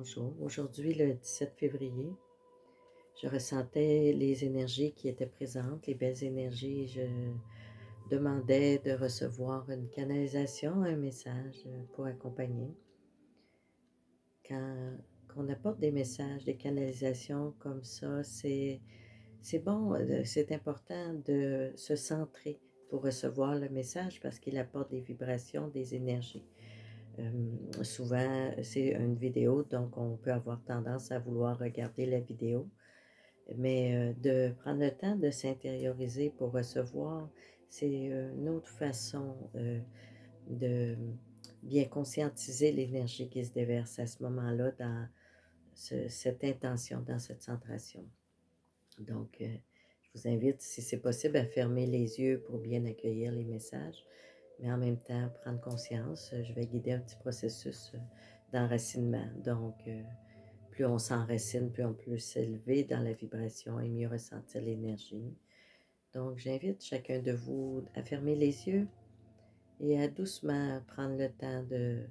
Bonjour. Aujourd'hui, le 17 février, je ressentais les énergies qui étaient présentes, les belles énergies. Je demandais de recevoir une canalisation, un message pour accompagner. Quand on apporte des messages, des canalisations comme ça, c'est bon, c'est important de se centrer pour recevoir le message parce qu'il apporte des vibrations, des énergies. Souvent, c'est une vidéo, donc on peut avoir tendance à vouloir regarder la vidéo, mais de prendre le temps de s'intérioriser pour recevoir, c'est une autre façon de bien conscientiser l'énergie qui se déverse à ce moment-là dans cette intention, dans cette centration. Donc, je vous invite, si c'est possible, à fermer les yeux pour bien accueillir les messages, mais en même temps, prendre conscience. Je vais guider un petit processus d'enracinement. Donc, plus on s'enracine, plus on peut s'élever dans la vibration et mieux ressentir l'énergie. Donc, j'invite chacun de vous à fermer les yeux et à doucement prendre le temps de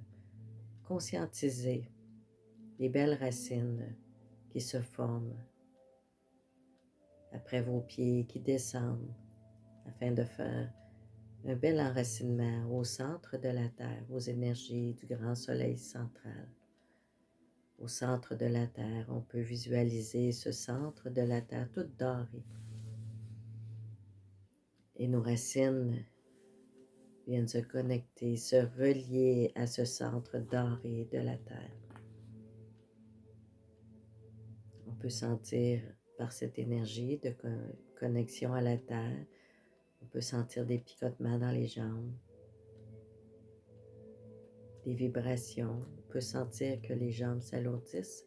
conscientiser les belles racines qui se forment après vos pieds, qui descendent afin de faire un bel enracinement au centre de la Terre, aux énergies du grand soleil central. Au centre de la Terre, on peut visualiser ce centre de la Terre tout doré. Et nos racines viennent se connecter, se relier à ce centre doré de la Terre. On peut sentir par cette énergie de connexion à la Terre, on peut sentir des picotements dans les jambes, des vibrations. On peut sentir que les jambes s'alourdissent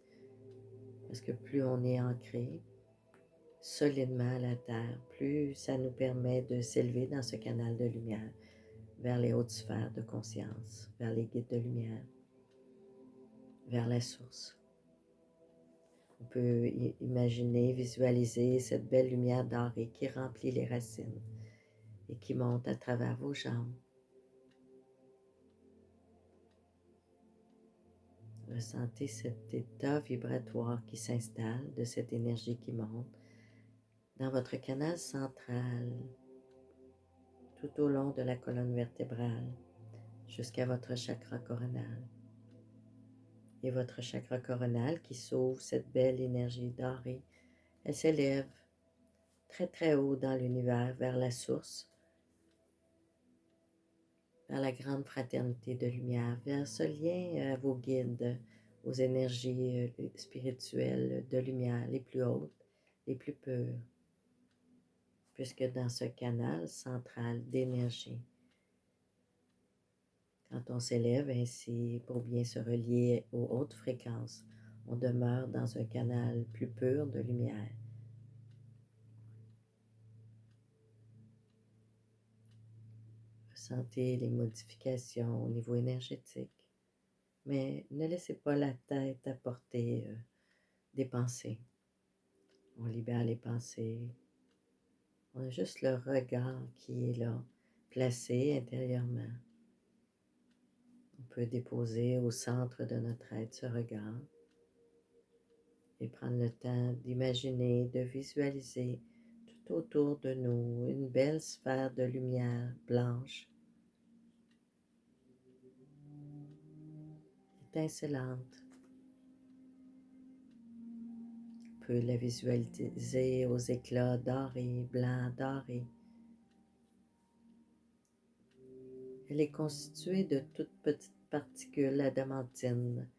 parce que plus on est ancré solidement à la Terre, plus ça nous permet de s'élever dans ce canal de lumière vers les hautes sphères de conscience, vers les guides de lumière, vers la source. On peut imaginer, visualiser cette belle lumière dorée qui remplit les racines et qui monte à travers vos jambes. Ressentez cet état vibratoire qui s'installe de cette énergie qui monte dans votre canal central, tout au long de la colonne vertébrale, jusqu'à votre chakra coronal. Et votre chakra coronal qui s'ouvre, cette belle énergie dorée, elle s'élève très très haut dans l'univers vers la source, vers la grande fraternité de lumière, vers ce lien à vos guides, aux énergies spirituelles de lumière les plus hautes, les plus pures, puisque dans ce canal central d'énergie, quand on s'élève ainsi pour bien se relier aux hautes fréquences, on demeure dans un canal plus pur de lumière. Ressentez les modifications au niveau énergétique, mais ne laissez pas la tête apporter des pensées. On libère les pensées. On a juste le regard qui est là, placé intérieurement. On peut déposer au centre de notre être ce regard et prendre le temps d'imaginer, de visualiser tout autour de nous une belle sphère de lumière blanche, étincelante. On peut la visualiser aux éclats dorés, blancs, dorés. Elle est constituée de toutes petites particules adamantines,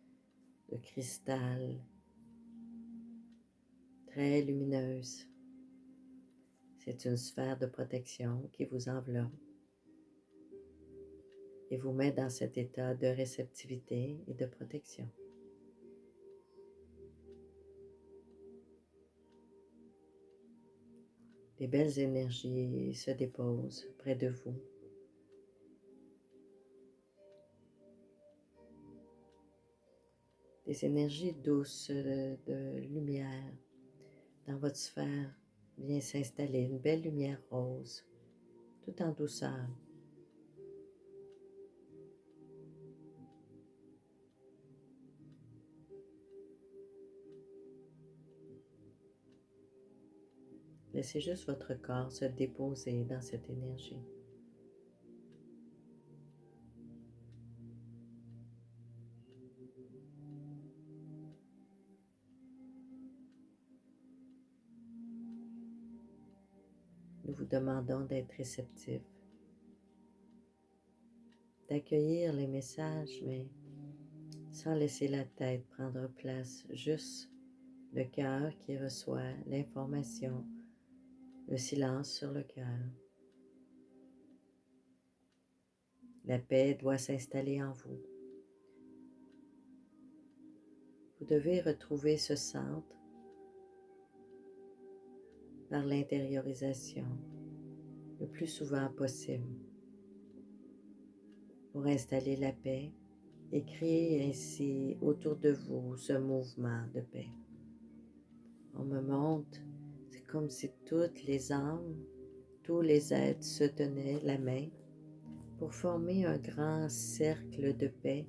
de cristal, très lumineuse. C'est une sphère de protection qui vous enveloppe et vous met dans cet état de réceptivité et de protection. Des belles énergies se déposent près de vous. Des énergies douces de lumière dans votre sphère vient s'installer, une belle lumière rose, tout en douceur. Laissez juste votre corps se déposer dans cette énergie. Nous vous demandons d'être réceptif, d'accueillir les messages, mais sans laisser la tête prendre place, juste le cœur qui reçoit l'information, le silence sur le cœur. La paix doit s'installer en vous. Vous devez retrouver ce centre par l'intériorisation le plus souvent possible pour installer la paix et créer ainsi autour de vous ce mouvement de paix. On me montre, c'est comme si toutes les âmes, tous les êtres se tenaient la main pour former un grand cercle de paix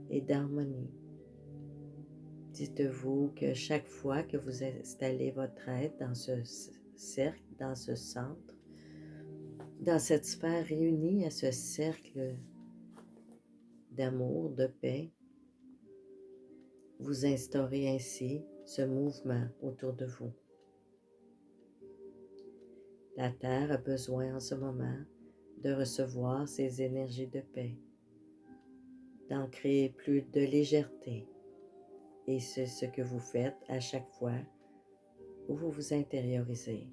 et d'harmonie. Dites-vous que chaque fois que vous installez votre être dans ce cercle, dans ce centre, dans cette sphère réunie à ce cercle d'amour, de paix, vous instaurez ainsi ce mouvement autour de vous. La Terre a besoin en ce moment de recevoir ces énergies de paix, d'en créer plus de légèreté. Et c'est ce que vous faites à chaque fois où vous vous intériorisez.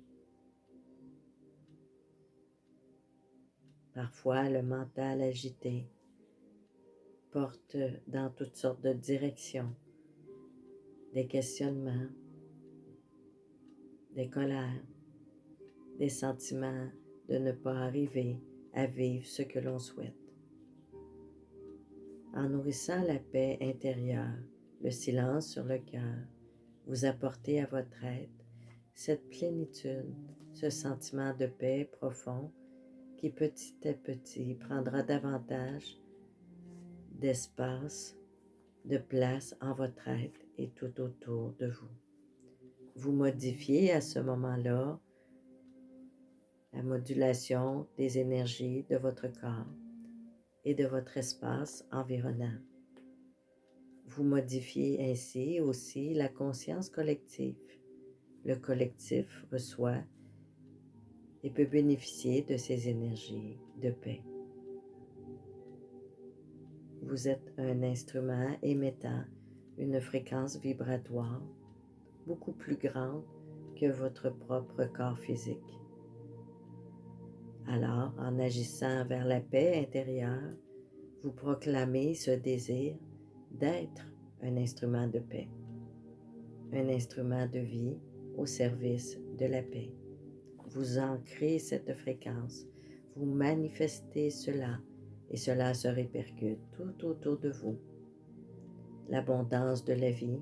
Parfois, le mental agité porte dans toutes sortes de directions, des questionnements, des colères, des sentiments de ne pas arriver à vivre ce que l'on souhaite. En nourrissant la paix intérieure, le silence sur le cœur, vous apportez à votre être cette plénitude, ce sentiment de paix profond qui petit à petit prendra davantage d'espace, de place en votre être et tout autour de vous. Vous modifiez à ce moment-là la modulation des énergies de votre corps et de votre espace environnant. Vous modifiez ainsi aussi la conscience collective. Le collectif reçoit et peut bénéficier de ces énergies de paix. Vous êtes un instrument émettant une fréquence vibratoire beaucoup plus grande que votre propre corps physique. Alors, en agissant vers la paix intérieure, vous proclamez ce désir d'être un instrument de paix, un instrument de vie au service de la paix. Vous ancrez cette fréquence, vous manifestez cela et cela se répercute tout autour de vous. L'abondance de la vie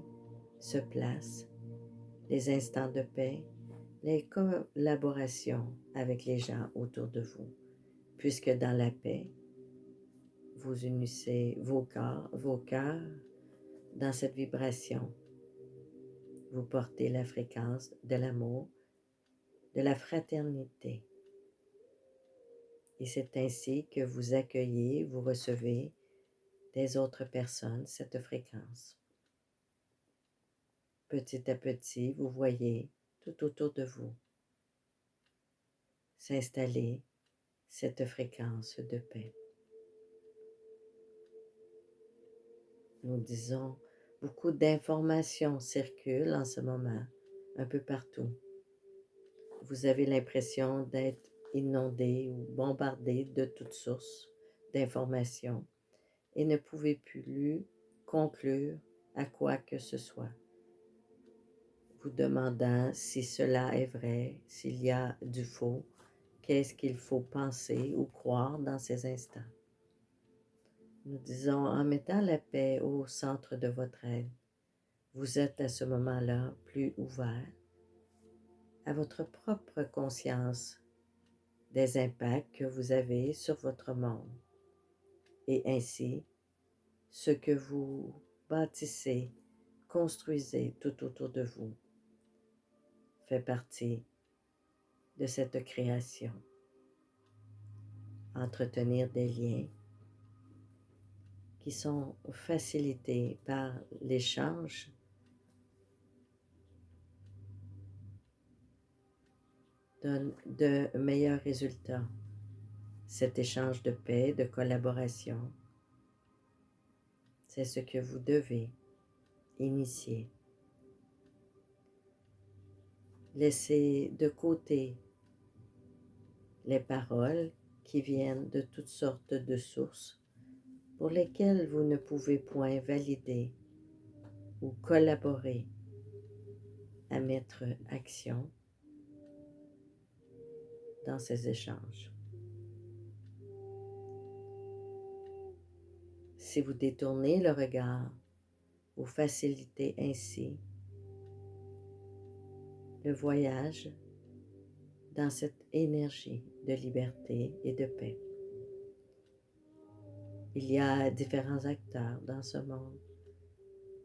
se place, les instants de paix, les collaborations avec les gens autour de vous, puisque dans la paix, vous unissez vos cœurs dans cette vibration. Vous portez la fréquence de l'amour, de la fraternité. Et c'est ainsi que vous accueillez, vous recevez des autres personnes cette fréquence. Petit à petit, vous voyez tout autour de vous s'installer cette fréquence de paix. Nous disons, beaucoup d'informations circulent en ce moment, un peu partout. Vous avez l'impression d'être inondé ou bombardé de toutes sources d'informations et ne pouvez plus conclure à quoi que ce soit, vous demandant si cela est vrai, s'il y a du faux, qu'est-ce qu'il faut penser ou croire dans ces instants. Nous disons, en mettant la paix au centre de votre être, vous êtes à ce moment-là plus ouvert à votre propre conscience des impacts que vous avez sur votre monde. Et ainsi, ce que vous bâtissez, construisez tout autour de vous fait partie de cette création. Entretenir des liens qui sont facilités par l'échange donne de meilleurs résultats. Cet échange de paix, de collaboration, c'est ce que vous devez initier. Laissez de côté les paroles qui viennent de toutes sortes de sources pour lesquelles vous ne pouvez point valider ou collaborer à mettre action dans ces échanges. Si vous détournez le regard, vous facilitez ainsi le voyage dans cette énergie de liberté et de paix. Il y a différents acteurs dans ce monde,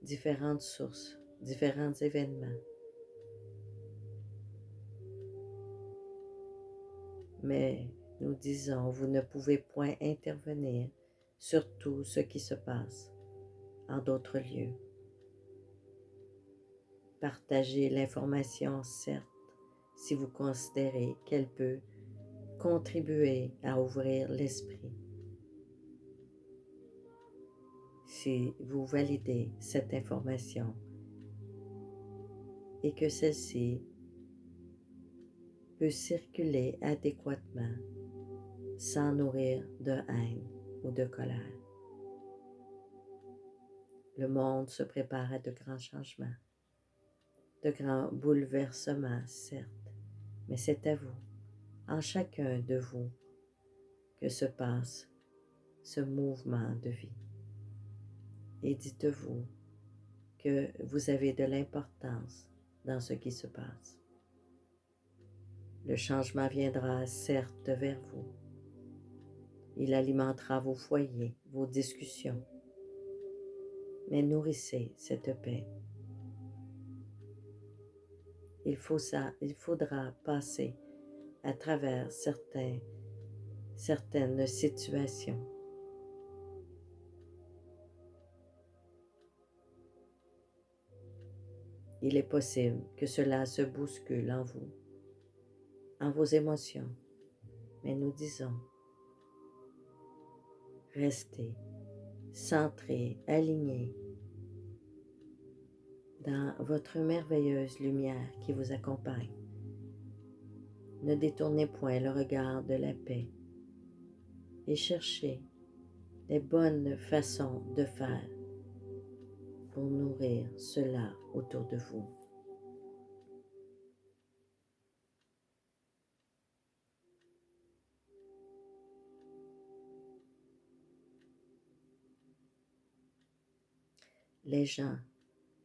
différentes sources, différents événements. Mais nous disons, vous ne pouvez point intervenir sur tout ce qui se passe en d'autres lieux. Partagez l'information, certes, si vous considérez qu'elle peut contribuer à ouvrir l'esprit. Si vous validez cette information et que celle-ci peut circuler adéquatement sans nourrir de haine ou de colère. Le monde se prépare à de grands changements, de grands bouleversements, certes, mais c'est à vous, en chacun de vous, que se passe ce mouvement de vie. Et dites-vous que vous avez de l'importance dans ce qui se passe. Le changement viendra certes vers vous. Il alimentera vos foyers, vos discussions. Mais nourrissez cette paix. Il faudra passer à travers certaines situations. Il est possible que cela se bouscule en vous, en vos émotions, mais nous disons, restez centrés, alignés dans votre merveilleuse lumière qui vous accompagne. Ne détournez point le regard de la paix et cherchez les bonnes façons de faire pour nourrir cela autour de vous. Les gens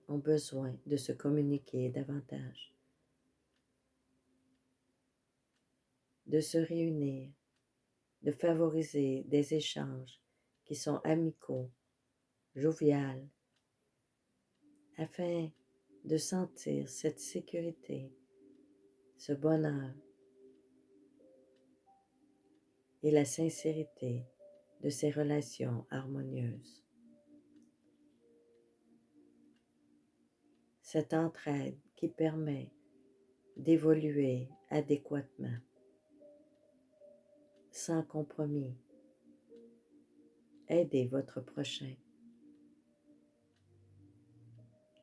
ont besoin de se communiquer davantage, de se réunir, de favoriser des échanges qui sont amicaux, joviales, afin de sentir cette sécurité, ce bonheur et la sincérité de ces relations harmonieuses. Cette entraide qui permet d'évoluer adéquatement, sans compromis. Aidez votre prochain.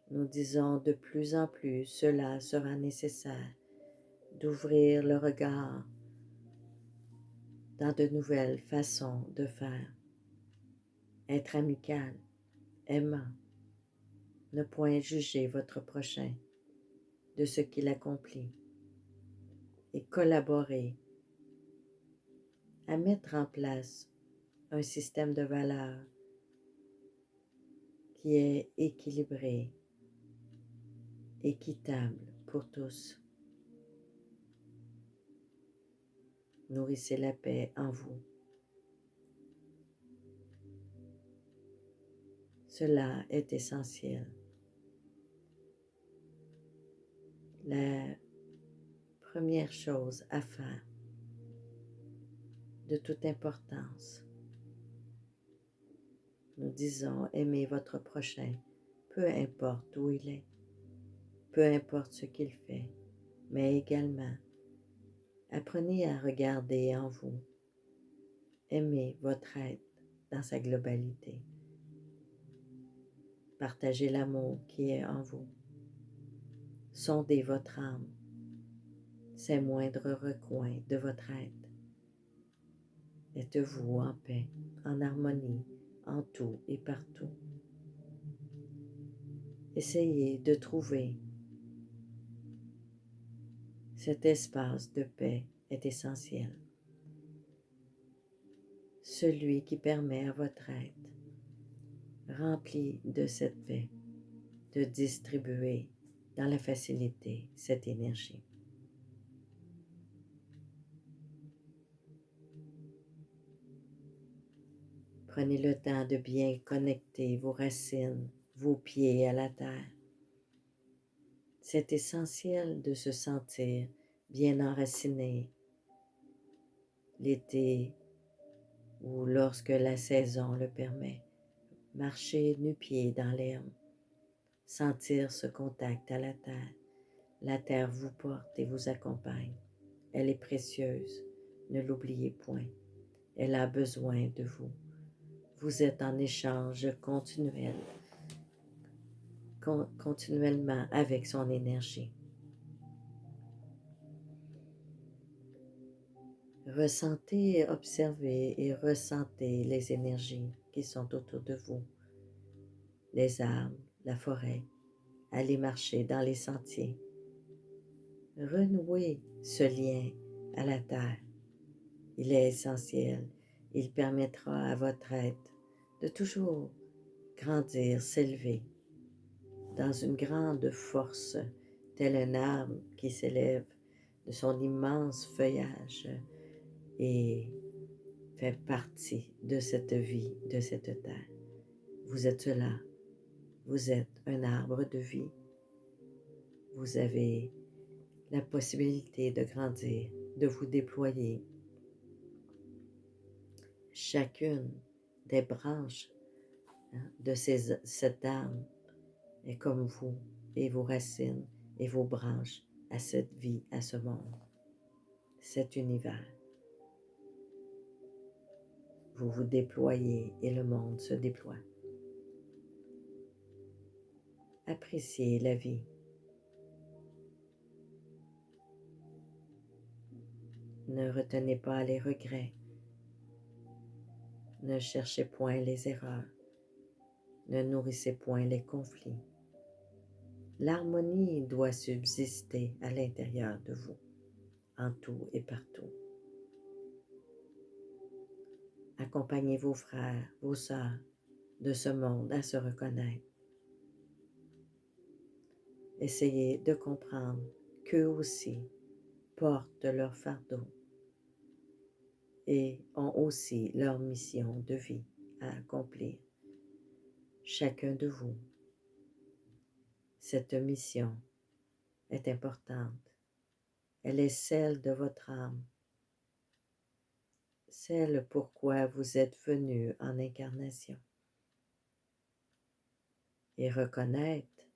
Nous disons de plus en plus, cela sera nécessaire d'ouvrir le regard dans de nouvelles façons de faire. Être amical, aimant, ne point juger votre prochain de ce qu'il accomplit et collaborer à mettre en place un système de valeurs qui est équilibré, équitable pour tous. Nourrissez la paix en vous. Cela est essentiel. La première chose à faire de toute importance. Nous disons aimer votre prochain, peu importe où il est, peu importe ce qu'il fait, mais également apprenez à regarder en vous, aimez votre être dans sa globalité, partagez l'amour qui est en vous, sondez votre âme, ses moindres recoins de votre être. Êtes-vous en paix, en harmonie, en tout et partout. Essayez de trouver cet espace de paix est essentiel. Celui qui permet à votre être, rempli de cette paix, de distribuer dans la facilité cette énergie. Prenez le temps de bien connecter vos racines, vos pieds à la terre. C'est essentiel de se sentir bien enraciné l'été ou lorsque la saison le permet. Marcher nu-pieds dans l'herbe, sentir ce contact à la terre. La terre vous porte et vous accompagne. Elle est précieuse, ne l'oubliez point. Elle a besoin de vous. Vous êtes en échange continuellement avec son énergie. Ressentez, observez et ressentez les énergies qui sont autour de vous. Les arbres, la forêt, allez marcher dans les sentiers. Renouez ce lien à la terre. Il est essentiel. Il permettra à votre être de toujours grandir, s'élever dans une grande force, tel un arbre qui s'élève de son immense feuillage et fait partie de cette vie, de cette terre. Vous êtes cela. Vous êtes un arbre de vie. Vous avez la possibilité de grandir, de vous déployer. Chacune des branches de cet arbre est comme vous et vos racines et vos branches à cette vie, à ce monde, cet univers. Vous vous déployez et le monde se déploie. Appréciez la vie. Ne retenez pas les regrets. Ne cherchez point les erreurs. Ne nourrissez point les conflits. L'harmonie doit subsister à l'intérieur de vous, en tout et partout. Accompagnez vos frères, vos sœurs de ce monde à se reconnaître. Essayez de comprendre qu'eux aussi portent leur fardeau et ont aussi leur mission de vie à accomplir. Chacun de vous, cette mission est importante. Elle est celle de votre âme, celle pourquoi vous êtes venu en incarnation. Et reconnaître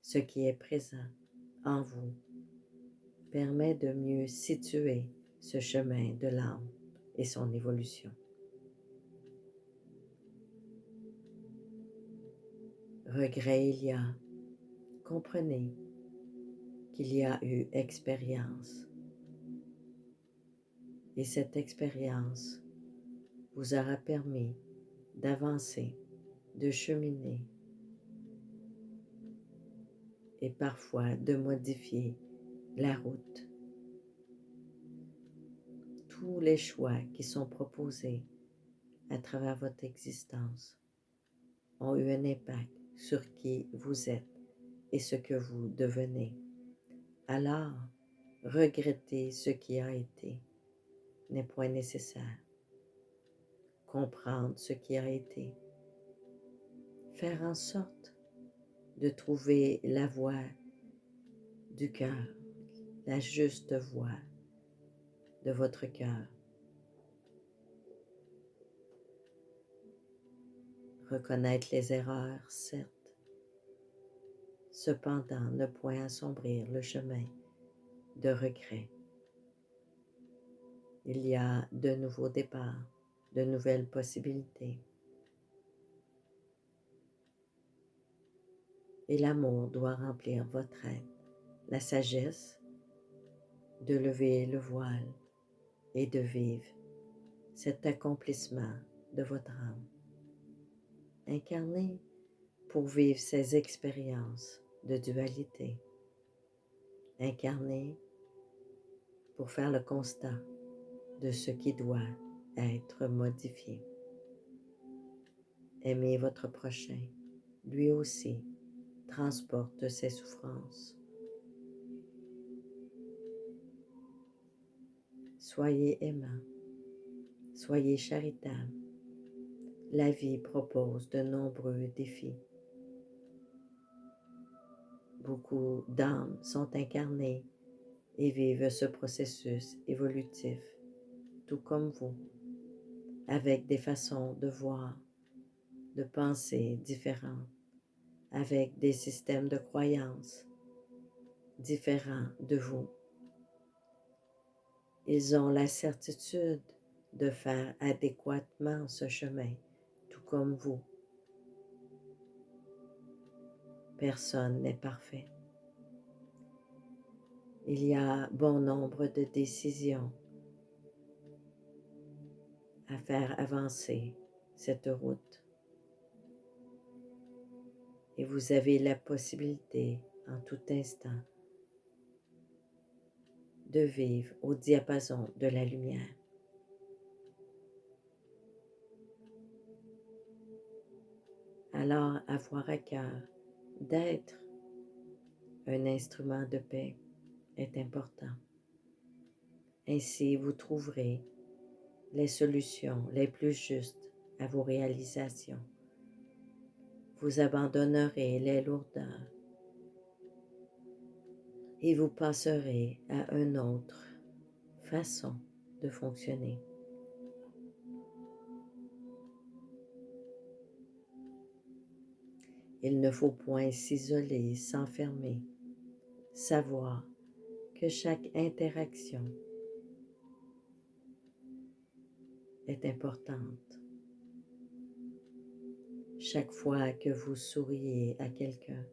ce qui est présent en vous permet de mieux situer ce chemin de l'âme et son évolution. Regret il y a, comprenez qu'il y a eu expérience. Et cette expérience vous aura permis d'avancer, de cheminer et parfois de modifier la route. Tous les choix qui sont proposés à travers votre existence ont eu un impact sur qui vous êtes et ce que vous devenez. Alors, regretter ce qui a été n'est point nécessaire. Comprendre ce qui a été, faire en sorte de trouver la voie du cœur, la juste voix de votre cœur. Reconnaître les erreurs, certes, cependant ne point assombrir le chemin de regret. Il y a de nouveaux départs, de nouvelles possibilités. Et l'amour doit remplir votre être, la sagesse de lever le voile et de vivre cet accomplissement de votre âme. Incarné pour vivre ces expériences de dualité. Incarné pour faire le constat de ce qui doit être modifié. Aimez votre prochain, lui aussi transporte ses souffrances. Soyez aimant, soyez charitable. La vie propose de nombreux défis. Beaucoup d'âmes sont incarnées et vivent ce processus évolutif, tout comme vous, avec des façons de voir, de penser différentes, avec des systèmes de croyances différents de vous. Ils ont la certitude de faire adéquatement ce chemin, tout comme vous. Personne n'est parfait. Il y a bon nombre de décisions à faire avancer cette route. Et vous avez la possibilité en tout instant de vivre au diapason de la lumière. Alors avoir à cœur d'être un instrument de paix est important. Ainsi vous trouverez les solutions les plus justes à vos réalisations. Vous abandonnerez les lourdeurs et vous passerez à une autre façon de fonctionner. Il ne faut point s'isoler, s'enfermer, savoir que chaque interaction est importante. Chaque fois que vous souriez à quelqu'un,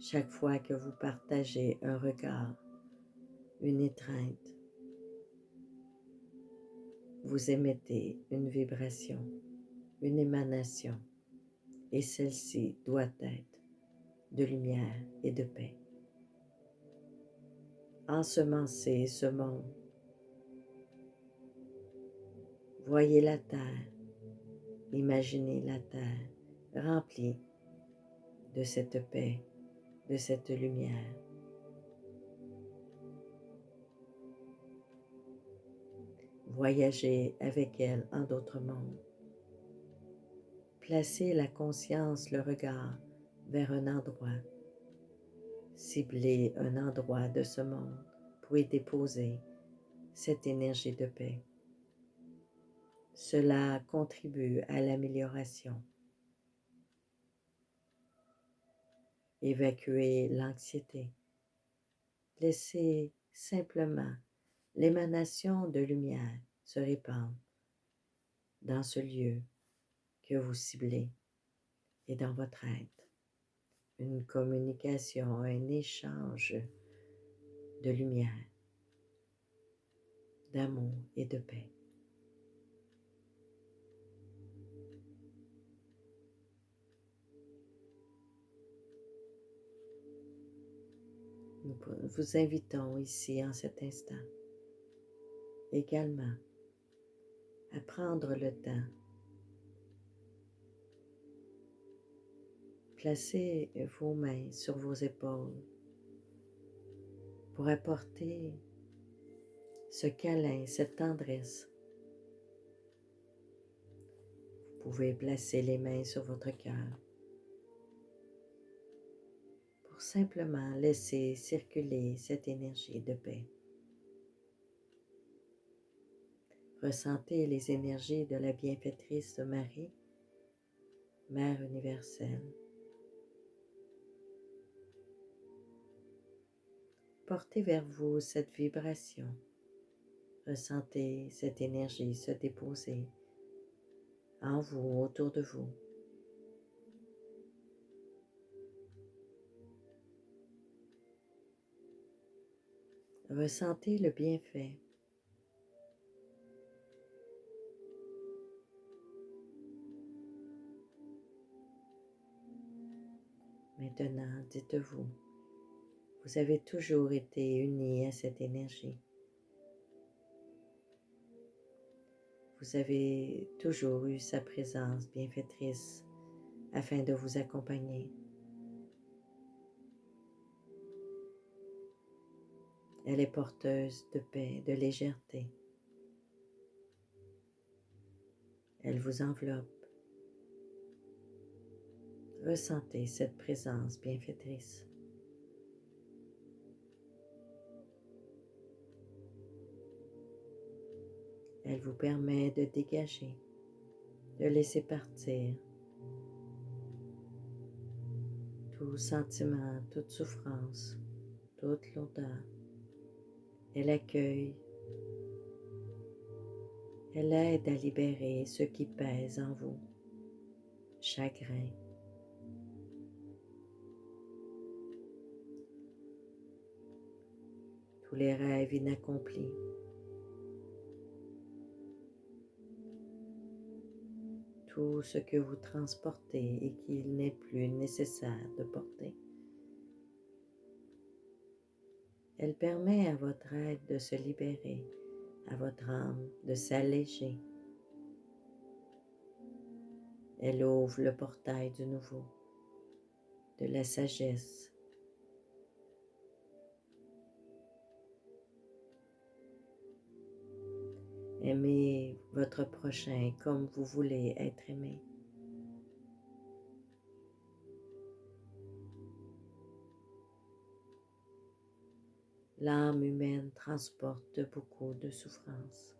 chaque fois que vous partagez un regard, une étreinte, vous émettez une vibration, une émanation, et celle-ci doit être de lumière et de paix. Ensemencez ce monde. Voyez la terre, imaginez la terre remplie de cette paix, de cette lumière. Voyagez avec elle en d'autres mondes. Placez la conscience, le regard vers un endroit. Ciblez un endroit de ce monde pour y déposer cette énergie de paix. Cela contribue à l'amélioration. Évacuez l'anxiété. Laissez simplement l'émanation de lumière se répandre dans ce lieu que vous ciblez et dans votre être. Une communication, un échange de lumière, d'amour et de paix. Nous vous invitons ici en cet instant également à prendre le temps. Placez vos mains sur vos épaules pour apporter ce câlin, cette tendresse. Vous pouvez placer les mains sur votre cœur pour simplement laisser circuler cette énergie de paix. Ressentez les énergies de la bienfaitrice de Marie, Mère universelle. Portez vers vous cette vibration. Ressentez cette énergie se déposer en vous, autour de vous. Ressentez le bienfait. Maintenant, dites-vous, vous avez toujours été unis à cette énergie. Vous avez toujours eu sa présence bienfaitrice afin de vous accompagner. Elle est porteuse de paix, de légèreté. Elle vous enveloppe. Ressentez cette présence bienfaitrice. Elle vous permet de dégager, de laisser partir tout sentiment, toute souffrance, toute lourdeur. Elle accueille, elle aide à libérer ce qui pèse en vous, chagrin, tous les rêves inaccomplis, tout ce que vous transportez et qu'il n'est plus nécessaire de porter. Elle permet à votre être de se libérer, à votre âme de s'alléger. Elle ouvre le portail du nouveau, de la sagesse. Aimez votre prochain comme vous voulez être aimé. L'âme humaine transporte beaucoup de souffrance.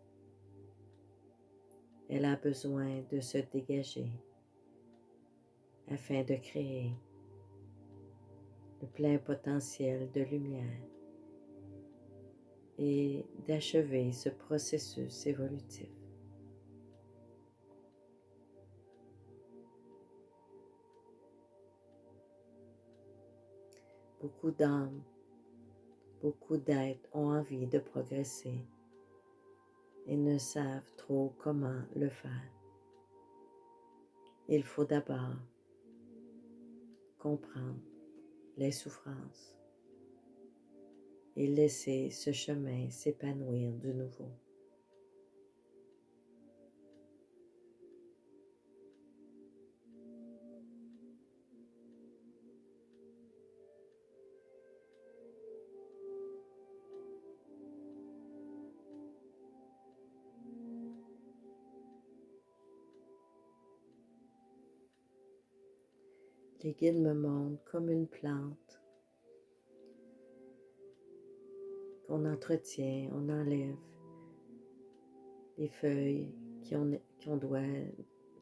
Elle a besoin de se dégager afin de créer le plein potentiel de lumière et d'achever ce processus évolutif. Beaucoup d'âmes, beaucoup d'êtres ont envie de progresser et ne savent trop comment le faire. Il faut d'abord comprendre les souffrances et laisser ce chemin s'épanouir de nouveau. Les guides me montrent comme une plante qu'on entretient, on enlève les feuilles qu'on doit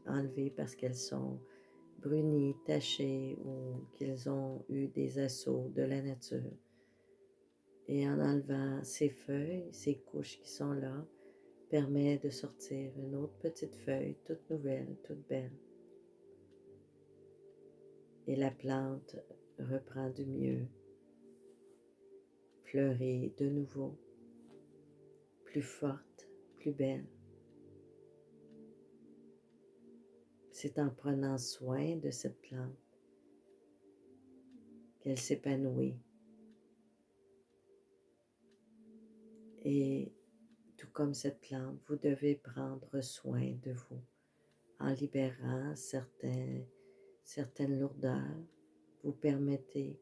enlever parce qu'elles sont brunies, tachées ou qu'ils ont eu des assauts de la nature. Et en enlevant ces feuilles, ces couches qui sont là, permet de sortir une autre petite feuille toute nouvelle, toute belle. Et la plante reprend du mieux, fleurit de nouveau, plus forte, plus belle. C'est en prenant soin de cette plante qu'elle s'épanouit. Et tout comme cette plante, vous devez prendre soin de vous en libérant certaines lourdeurs. Vous permettez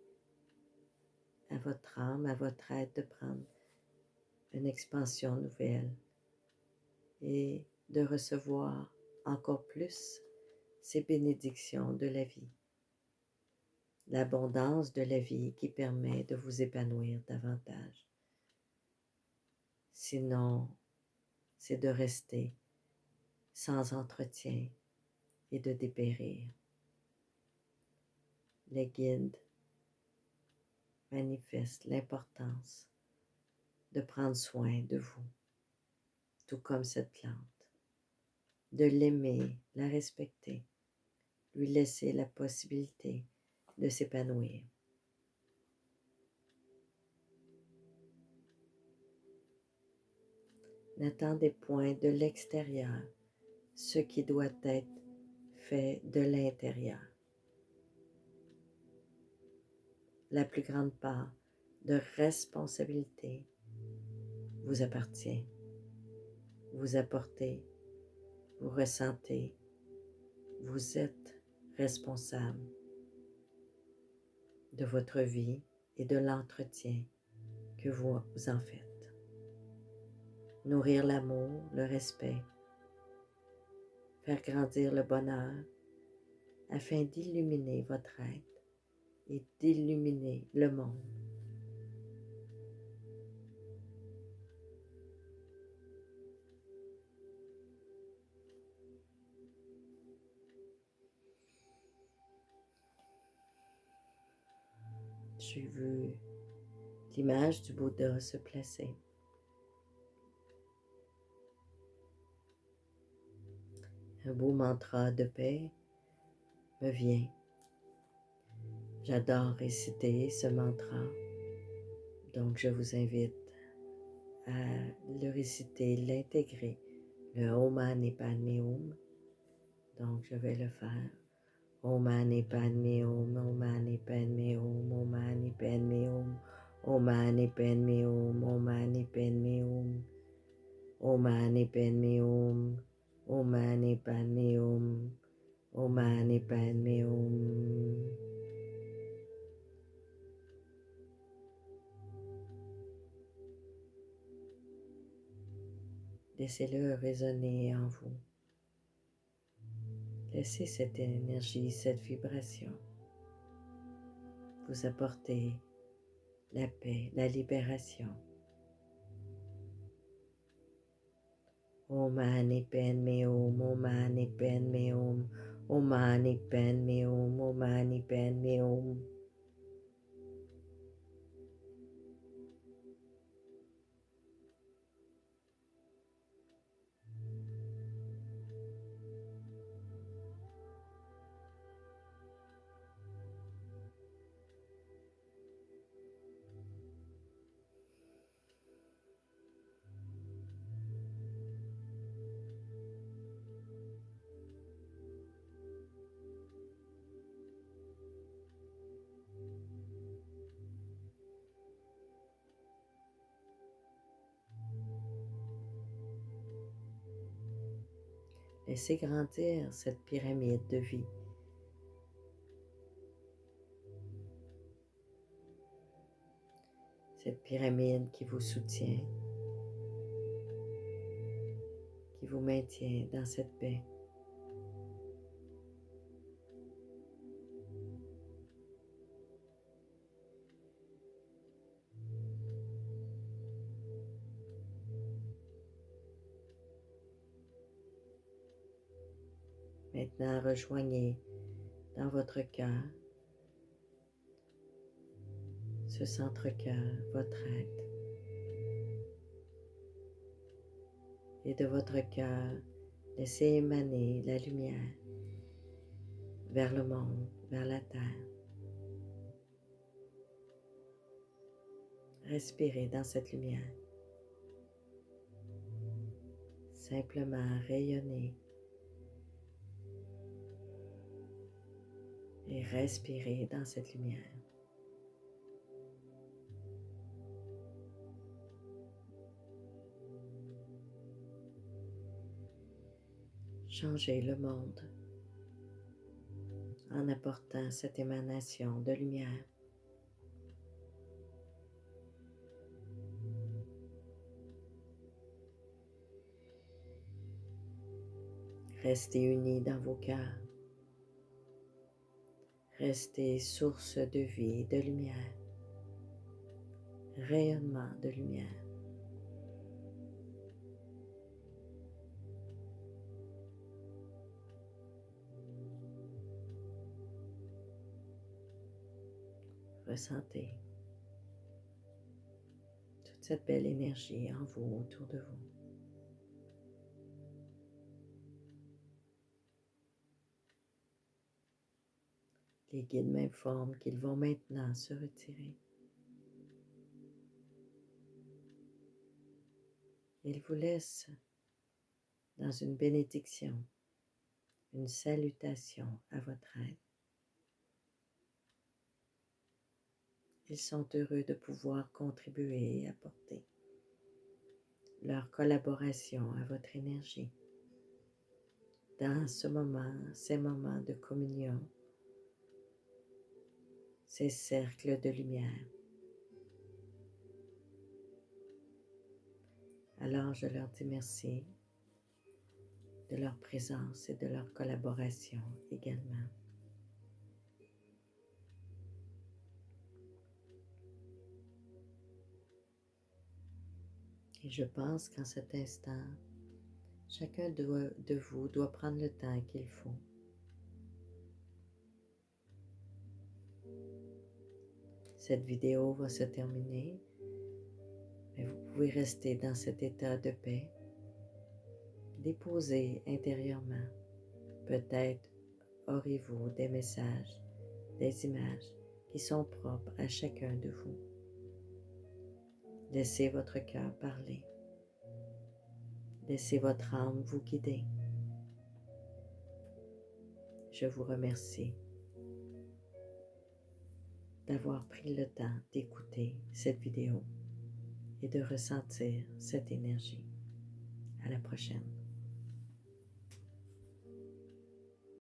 à votre âme, à votre être de prendre une expansion nouvelle et de recevoir encore plus ces bénédictions de la vie. l'abondance de la vie qui permet de vous épanouir davantage. Sinon, c'est de rester sans entretien et de dépérir. Les guides manifestent l'importance de prendre soin de vous, tout comme cette plante, de l'aimer, la respecter, lui laisser la possibilité de s'épanouir. N'attendez point de l'extérieur ce qui doit être fait de l'intérieur. La plus grande part de responsabilité vous appartient. Vous apportez, vous ressentez, vous êtes responsable de votre vie et de l'entretien que vous en faites. Nourrir l'amour, le respect, faire grandir le bonheur afin d'illuminer votre être et d'illuminer le monde. J'ai vu l'image du Bouddha se placer. Un beau mantra de paix me vient. J'adore réciter ce mantra, donc je vous invite à le réciter, l'intégrer, le Om Mani Padme Hum. Donc je vais le faire. Om Mani Padme Hum, Om Mani Padme Hum, Om Mani Padme Hum, Om Mani Padme Hum, Om Mani Padme Hum, Om Mani Padme Hum, Om Mani Padme Hum, Om Mani Padme Hum. Laissez-le résonner en vous. Laissez cette énergie, cette vibration vous apporter la paix, la libération. Om Mani Padme Hum, Om Mani Padme Hum, Om Mani Padme Hum, Om Mani Padme Hum. Laissez grandir cette pyramide de vie. Cette pyramide qui vous soutient, qui vous maintient dans cette paix. Maintenant, rejoignez dans votre cœur ce centre-cœur, votre être. Et de votre cœur, laissez émaner la lumière vers le monde, vers la terre. Respirez dans cette lumière. Simplement rayonnez et respirez dans cette lumière. Changez le monde en apportant cette émanation de lumière. Restez unis dans vos cœurs. Restez source de vie, de lumière, rayonnement de lumière. Ressentez toute cette belle énergie en vous, autour de vous. Les guides m'informent qu'ils vont maintenant se retirer. Ils vous laissent dans une bénédiction, une salutation à votre aide. Ils sont heureux de pouvoir contribuer et apporter leur collaboration à votre énergie dans ce moment, ces moments de communion, ces cercles de lumière. Alors je leur dis merci de leur présence et de leur collaboration également. Et je pense qu'en cet instant, chacun de vous doit prendre le temps qu'il faut. Cette vidéo va se terminer, mais vous pouvez rester dans cet état de paix, déposé intérieurement. Peut-être aurez-vous des messages, des images qui sont propres à chacun de vous. Laissez votre cœur parler. Laissez votre âme vous guider. Je vous remercie d'avoir pris le temps d'écouter cette vidéo et de ressentir cette énergie. À la prochaine.